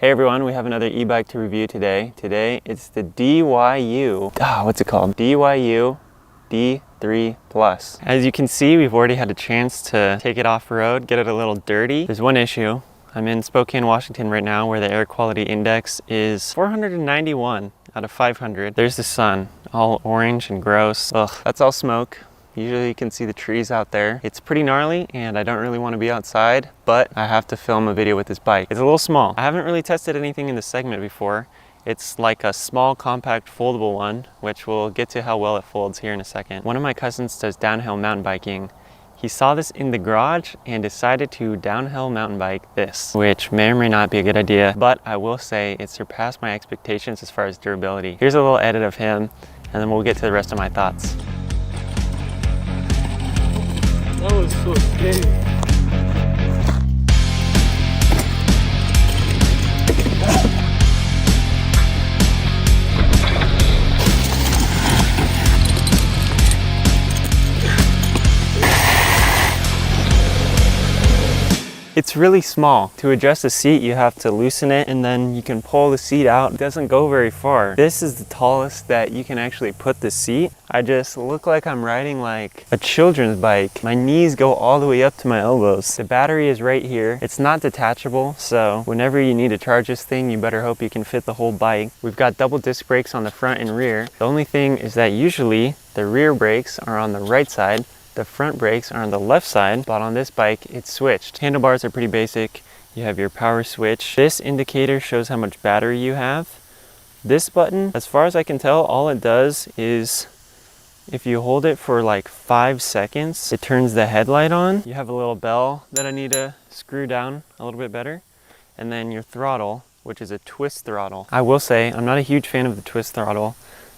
Hey everyone, we have another e-bike to review today. Today it's the DYU, what's it called? DYU D3 Plus. As you can see, we've already had a chance to take it off-road, get it a little dirty. There's one issue. I'm in Spokane, Washington right now, where the air quality index is 491 out of 500. There's the sun, all orange and gross. Ugh, that's all smoke. Usually you can see the trees out there. It's pretty gnarly and I don't really want to be outside, but I have to film a video with this bike. It's a little small. I haven't really tested anything in this segment before. It's like a small, compact, foldable one, which we'll get to how well it folds here in a second. One of my cousins does downhill mountain biking. He saw this in the garage and decided to downhill mountain bike this, which may or may not be a good idea, but I will say it surpassed my expectations as far as durability. Here's a little edit of him, and then we'll get to the rest of my thoughts. That was so scary. It's really small. To adjust the seat, you have to loosen it and then you can pull the seat out. It doesn't go very far. This is the tallest that you can actually put the seat. I just look like I'm riding like a children's bike. My knees go all the way up to my elbows. The battery is right here. It's not detachable, so whenever you need to charge this thing, you better hope you can fit the whole bike. We've got double disc brakes on the front and rear. The only thing is that usually the rear brakes are on the right side. The front brakes are on the left side, but on this bike, it's switched. Handlebars are pretty basic. You have your power switch. This indicator shows how much battery you have. This button, as far as I can tell, all it does is if you hold it for like 5 seconds, it turns the headlight on. You have a little bell that I need to screw down a little bit better. And then your throttle, which is a twist throttle. I will say, I'm not a huge fan of the twist throttle.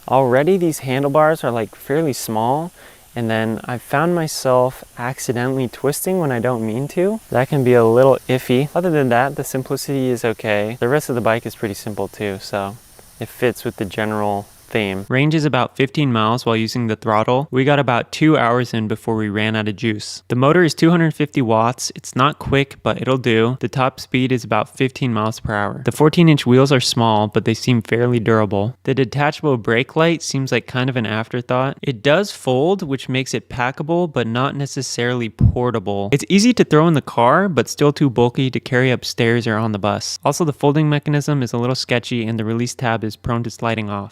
Already these handlebars are like fairly small. And then I found myself accidentally twisting when I don't mean to. That can be a little iffy. Other than that, the simplicity is okay. The rest of the bike is pretty simple too, so it fits with the general theme. Range is about 15 miles while using the throttle. We got about 2 hours in before we ran out of juice. The motor is 250 watts. It's not quick, but it'll do. The top speed is about 15 miles per hour. The 14-inch wheels are small, but they seem fairly durable. The detachable brake light seems like kind of an afterthought. It does fold, which makes it packable, but not necessarily portable. It's easy to throw in the car, but still too bulky to carry upstairs or on the bus. Also, the folding mechanism is a little sketchy and the release tab is prone to sliding off.